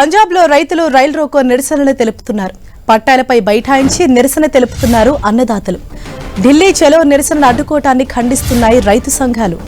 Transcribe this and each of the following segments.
పంజాబ్లో రైతులు రైలు రోకో నిరసనలు తెలుపుతున్నారు. పట్టాలపై బైఠాయించి నిరసన తెలుపుతున్నారు అన్నదాతలు. ఢిల్లీ చలో నిరసనను అడ్డుకోవటాన్ని ఖండిస్తున్నాయి రైతు సంఘాలు.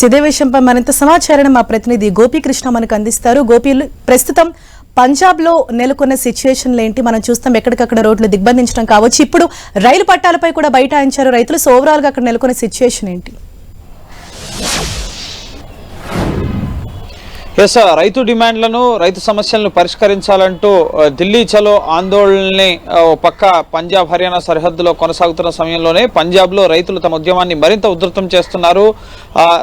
ఇదే విషయంపై మరింత సమాచారాన్ని మా ప్రతినిధి గోపీకృష్ణ మనకు అందిస్తారు. గోపి, ప్రస్తుతం పంజాబ్ లో నెలకొన్న సిచ్యుయేషన్లు ఏంటి? మనం చూస్తాం ఎక్కడికక్కడ రోడ్లు దిగ్బంధించడం కావచ్చు, ఇప్పుడు రైలు పట్టాలపై కూడా బైఠాయించారు రైతులు. సో ఓవరాల్ గా అక్కడ నెలకొన్న సిచ్యుయేషన్ ఏంటి? రైతు డిమాండ్లను రైతు సమస్యలను పరిష్కరించాలంటూ ఢిల్లీ చలో ఆందోళనని పక్క పంజాబ్ హర్యానా సరిహద్దులో కొనసాగుతున్న సమయంలోనే పంజాబ్ లో రైతులు తమ ఉద్యమాన్ని మరింత ఉధృతం చేస్తున్నారు.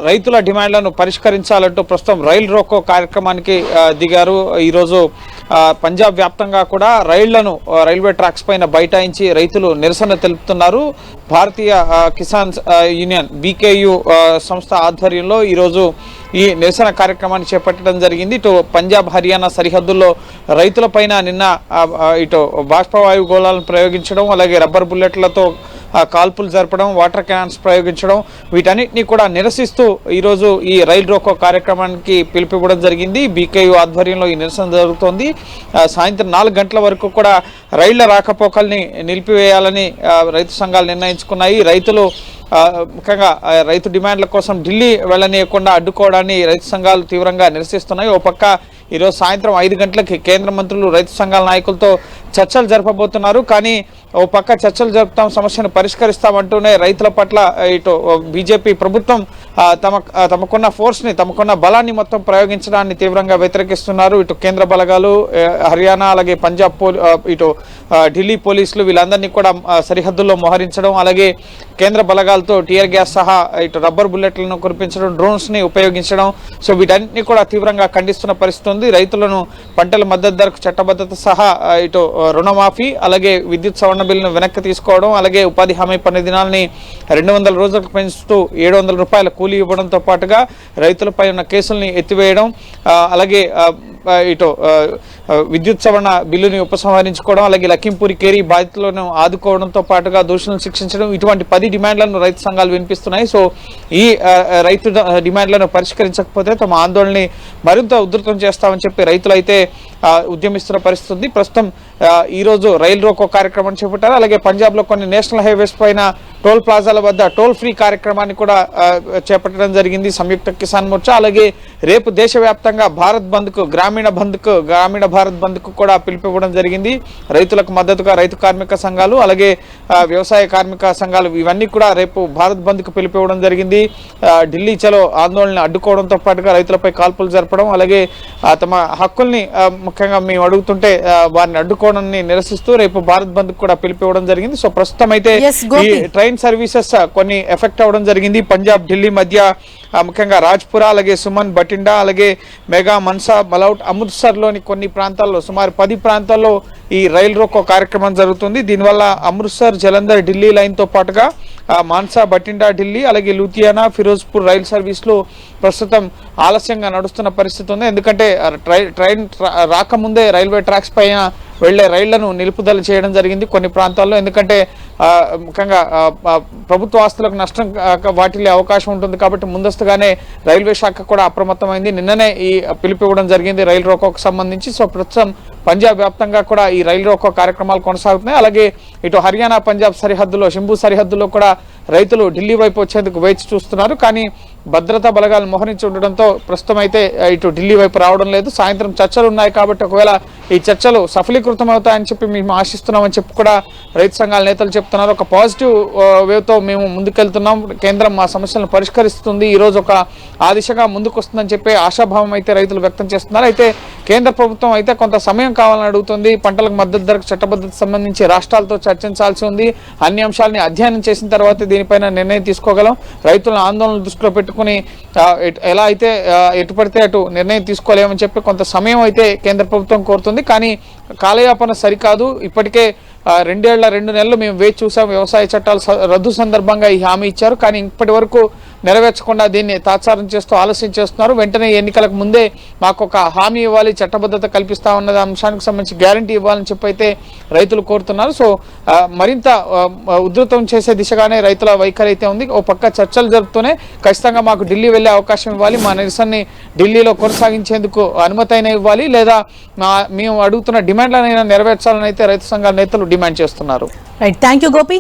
రైతుల డిమాండ్లను పరిష్కరించాలంటూ ప్రస్తుతం రైలు రోకో కార్యక్రమానికి దిగారు. ఈరోజు పంజాబ్ వ్యాప్తంగా కూడా రైల్వే ట్రాక్స్ పైన బైఠాయించి రైతులు నిరసన తెలుపుతున్నారు. భారతీయ కిసాన్ యూనియన్ BKU సంస్థ ఆధ్వర్యంలో ఈరోజు ఈ నిరసన కార్యక్రమాన్ని చేపట్టడం జరిగింది. ఇటు పంజాబ్ హర్యానా సరిహద్దుల్లో రైతులపైన నిన్న ఇటు బాష్పవాయు గోళాలను ప్రయోగించడం, అలాగే రబ్బర్ బుల్లెట్లతో కాల్పులు జరపడం, వాటర్ క్యాన్స్ ప్రయోగించడం, వీటన్నిటిని కూడా నిరసిస్తూ ఈరోజు ఈ రైలు రోకో కార్యక్రమానికి పిలుపువ్వడం జరిగింది. BKU ఆధ్వర్యంలో ఈ నిరసన జరుగుతోంది. సాయంత్రం 4 గంటల వరకు కూడా రైళ్ల రాకపోకల్ని నిలిపివేయాలని రైతు సంఘాలు నిర్ణయించుకున్నాయి. రైతులు ముఖ్యంగా రైతు డిమాండ్ల కోసం ఢిల్లీ వెళ్ళనీయకుండా అడ్డుకోవడాన్ని రైతు సంఘాలు తీవ్రంగా నిరసిస్తున్నాయి. ఓ పక్క ఈరోజు సాయంత్రం 5 గంటలకి కేంద్ర మంత్రులు రైతు సంఘాల నాయకులతో చర్చలు జరపబోతున్నారు. కానీ ఓ పక్క చర్చలు జరుపుతాం, సమస్యను పరిష్కరిస్తామంటూనే రైతుల పట్ల ఇటు బీజేపీ ప్రభుత్వం తమకున్న ఫోర్స్ని, తమకున్న బలాన్ని మొత్తం ప్రయోగించడాన్ని తీవ్రంగా వ్యతిరేకిస్తున్నారు. ఇటు కేంద్ర బలగాలు, హర్యానా, అలాగే పంజాబ్ ఇటు ఢిల్లీ పోలీసులు వీళ్ళందరినీ కూడా సరిహద్దుల్లో మోహరించడం, అలాగే కేంద్ర బలగాలతో టియర్ గ్యాస్ సహా ఇటు రబ్బర్ బుల్లెట్లను కురిపించడం, డ్రోన్స్ని ఉపయోగించడం, సో వీటన్నిటిని కూడా తీవ్రంగా ఖండిస్తున్న పరిస్థితి ఉంది. రైతులను పంటల మద్దతు ధరకు చట్టబద్ధత సహా ఇటు రుణమాఫీ, అలాగే విద్యుత్ సవరణ బిల్లును వెనక్కి తీసుకోవడం, అలాగే ఉపాధి హామీ పని దినాలని 200 రోజులకు పెంచుతూ 700 రూపాయల కూలీ ఇవ్వడంతో పాటుగా రైతులపై ఉన్న కేసుల్ని ఎత్తివేయడం, అలాగే ఇటు విద్యుత్ సవరణ బిల్లుని ఉపసంహరించుకోవడం, అలాగే లఖింపూరి కేరీ బాధితులను ఆదుకోవడంతో పాటుగా దోషులను శిక్షించడం, ఇటువంటి 10 డిమాండ్లను రైతు సంఘాలు వినిపిస్తున్నాయి. సో ఈ రైతు డిమాండ్లను పరిష్కరించకపోతే తమ ఆందోళనని మరింత ఉధృతం చేస్తామని చెప్పి రైతులు అయితే ఉద్యమిస్తున్న పరిస్థితి ఉంది. ప్రస్తుతం ఈరోజు రైలు రోకో కార్యక్రమాన్ని చేపట్టారు. అలాగే పంజాబ్లో కొన్ని నేషనల్ హైవేస్ పైన టోల్ ప్లాజాల వద్ద టోల్ ఫ్రీ కార్యక్రమాన్ని కూడా చేపట్టడం జరిగింది సంయుక్త కిసాన్ మోర్చా. అలాగే రేపు దేశవ్యాప్తంగా భారత్ బంద్కు, గ్రామీణ భారత్ బంద్కు కూడా పిలుపువ్వడం జరిగింది. రైతులకు మద్దతుగా రైతు కార్మిక సంఘాలు, అలాగే వ్యవసాయ కార్మిక సంఘాలు ఇవన్నీ కూడా రేపు భారత్ బంద్కు పిలుపువ్వడం జరిగింది. ఢిల్లీ చలో ఆందోళన అడ్డుకోవడంతో పాటుగా రైతులపై కాల్పులు జరపడం, అలాగే తమ హక్కుల్ని ముఖ్యంగా మేము అడుగుతుంటే వారిని అడ్డుకోవడాన్ని నిరసిస్తూ రేపు భారత్ బంద్ కూడా పిలిపివ్వడం జరిగింది. సో ప్రస్తుతం అయితే ఈ ట్రైన్ సర్వీసెస్ కొన్ని ఎఫెక్ట్ అవ్వడం జరిగింది. పంజాబ్ ఢిల్లీ మధ్య ముఖ్యంగా రాజ్పురా, అలాగే సుమన్ బటిండా, అలాగే మెగా మన్సా, మలౌట్, అమృత్సర్లోని కొన్ని ప్రాంతాల్లో సుమారు 10 ప్రాంతాల్లో ఈ రైలు రోకో కార్యక్రమం జరుగుతుంది. దీనివల్ల అమృత్సర్, జలంధర్, ఢిల్లీ లైన్తో పాటుగా మాన్సా, బటిండా, ఢిల్లీ, అలాగే లూథియానా, ఫిరోజ్పూర్ రైలు సర్వీసులు ప్రస్తుతం ఆలస్యంగా నడుస్తున్న పరిస్థితి ఉంది. ఎందుకంటే ట్రైన్ రాకముందే రైల్వే ట్రాక్స్ పైన వెళ్లే రైళ్లను నిలుపుదల చేయడం జరిగింది కొన్ని ప్రాంతాల్లో. ఎందుకంటే ముఖ్యంగా ప్రభుత్వ ఆస్తులకు నష్టం వాటిల్లే అవకాశం ఉంటుంది కాబట్టి ముందస్తుగానే రైల్వే శాఖ కూడా అప్రమత్తమైంది. నిన్ననే ఈ పిలుపువ్వడం జరిగింది రైలు రోకోకు సంబంధించి. సో ప్రస్తుతం పంజాబ్ వ్యాప్తంగా కూడా ఈ రైలు రోకో కార్యక్రమాలు కొనసాగుతున్నాయి. అలాగే ఇటు హర్యానా పంజాబ్ సరిహద్దులో, శంభు సరిహద్దులో కూడా రైతులు ఢిల్లీ వైపు వచ్చేందుకు వేచి చూస్తున్నారు. కానీ భద్రతా బలగాలు మోహరించి ఉండడంతో ప్రస్తుతం అయితే ఇటు ఢిల్లీ వైపు రావడం లేదు. సాయంత్రం చర్చలు ఉన్నాయి కాబట్టి ఒకవేళ ఈ చర్చలు సఫలీకృతం అవుతాయని చెప్పి మేము ఆశిస్తున్నామని చెప్పి కూడా రైతు సంఘాల నేతలు చెప్తున్నారు. ఒక పాజిటివ్ వేవ్తో మేము ముందుకెళ్తున్నాం, కేంద్రం మా సమస్యలను పరిష్కరిస్తుంది, ఈరోజు ఆ దిశగా ముందుకు వస్తుందని చెప్పి ఆశాభావం అయితే రైతులు వ్యక్తం చేస్తున్నారు. అయితే కేంద్ర ప్రభుత్వం అయితే కొంత సమయం కావాలని అడుగుతుంది. పంటలకు మద్దతు ధరకు చట్టబద్ధత సంబంధించి రాష్ట్రాలతో చర్చించాల్సి ఉంది. అన్ని అంశాలని అధ్యయనం చేసిన తర్వాత దీనిపైన నిర్ణయం తీసుకోగలం. రైతుల ఆందోళనలు దృష్టిలో పెట్టుకుని ఎలా అయితే ఎటు పడితే అటు నిర్ణయం తీసుకోలేమని చెప్పి కొంత సమయం అయితే కేంద్ర ప్రభుత్వం కోరుతుంది. కానీ కాలయాపన సరికాదు. ఇప్పటికే 2 నెలలు మేము వేచి చూసాం. వ్యవసాయ చట్టాల రద్దు సందర్భంగా ఈ హామీ ఇచ్చారు, కానీ ఇప్పటి వరకు నెరవేర్చకుండా దీన్ని తాత్సారం చేస్తూ ఆలస్యం చేస్తున్నారు. వెంటనే ఎన్నికలకు ముందే మాకు ఒక హామీ ఇవ్వాలి, చట్టబద్ధత కల్పిస్తా ఉన్నది అంశానికి సంబంధించి గ్యారంటీ ఇవ్వాలని చెప్పి అయితే రైతులు కోరుతున్నారు. సో మరింత ఉధృతం చేసే దిశగానే రైతుల వైఖరి అయితే ఉంది. ఓ పక్క చర్చలు జరుపుతూనే ఖచ్చితంగా మాకు ఢిల్లీ వెళ్లే అవకాశం ఇవ్వాలి, మా నిరసనని ఢిల్లీలో కొనసాగించేందుకు అనుమతి అయినా ఇవ్వాలి, లేదా మేము అడుగుతున్న డిమాండ్లనైనా నెరవేర్చాలని అయితే రైతు సంఘాల నేతలు డిమాండ్ చేస్తున్నారు. Right, thank you Gopi.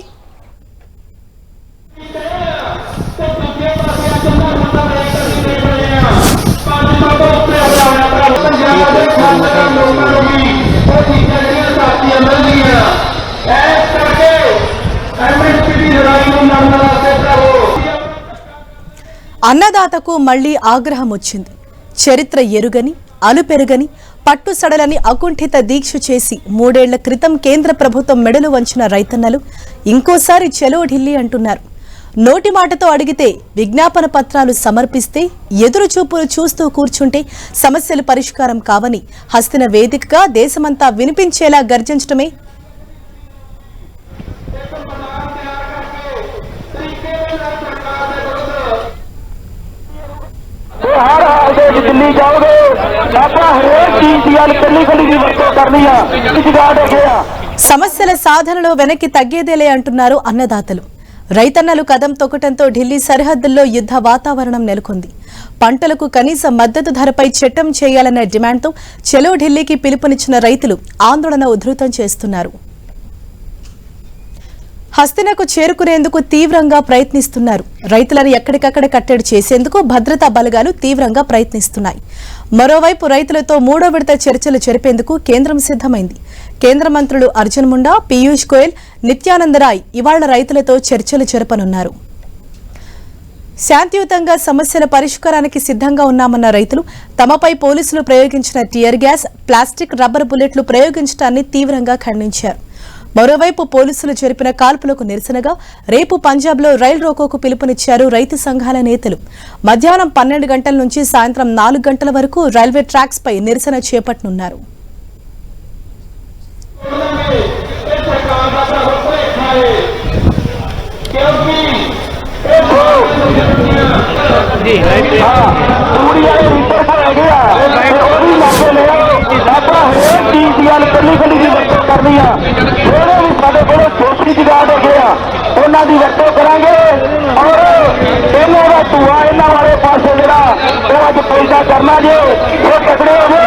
అన్నదాతకు మళ్లీ ఆగ్రహం వచ్చింది. చరిత్ర ఎరుగని అలుపెరుగని పట్టుసడలని అకుంఠిత దీక్ష చేసి 3 ఏళ్ల క్రితం కేంద్ర ప్రభుత్వం మెడలు వంచిన రైతన్నలు ఇంకోసారి చలో ఢిల్లీ అంటున్నారు. నోటి మాటతో అడిగితే విజ్ఞాపన పత్రాలు సమర్పిస్తే ఎదురు చూపులు చూస్తూ కూర్చుంటే సమస్యలు పరిష్కారం కావని హస్తిన వేదికగా దేశమంతా వినిపించేలా గర్జించడమే दिल्ली जाओगे हरेक चीज की वरतों करनी है। సమస్యల సాధనలో వెనక్కి తగ్గేదేలే అంటున్నారు అన్నదాతలు. రైతన్నలు కదం తొక్కటంతో ఢిల్లీ సరిహద్దుల్లో యుద్ధ వాతావరణం నెలకొంది. పంటలకు కనీస మద్దతు ధరపై చట్టం చేయాలన్న డిమాండ్తో చలో ఢిల్లీకి పిలుపునిచ్చిన రైతులు ఆందోళన ఉధృతం చేస్తున్నారు. హస్తినకు చేరుకునేందుకు తీవ్రంగా ప్రయత్నిస్తున్నారు. రైతులను ఎక్కడికక్కడ కట్టడి చేసేందుకు భద్రతా బలగాలు తీవ్రంగా ప్రయత్నిస్తున్నాయి. మరోవైపు రైతులతో 3వ విడత చర్చలు జరిపేందుకు కేంద్రం సిద్ధమైంది. కేంద్ర మంత్రులు అర్జున్ ముండా, పీయూష్ గోయల్, నిత్యానంద రాయ్ ఇవాళ రైతులతో చర్చలు జరపనున్నారు. శాంతియుతంగా సమస్యల పరిష్కారానికి సిద్ధంగా ఉన్నామన్న రైతులు తమపై పోలీసులు ప్రయోగించిన టియర్ గ్యాస్, ప్లాస్టిక్, రబ్బర్ బుల్లెట్లు ప్రయోగించడాన్ని తీవ్రంగా ఖండించారు. మరోవైపు పోలీసులు జరిపిన కాల్పులకు నిరసనగా రేపు పంజాబ్లో రైలు రోకోకు పిలుపునిచ్చారు రైతు సంఘాల నేతలు. మధ్యాహ్నం 12 గంటల నుంచి సాయంత్రం 4 గంటల వరకు రైల్వే ట్రాక్స్ పై నిరసన చేపట్టనున్నారు. उन्होंने वरतों करांगे और इन्हों का धुआं इन्हों वाले पास जो पैदा करना जो वो तगड़े हो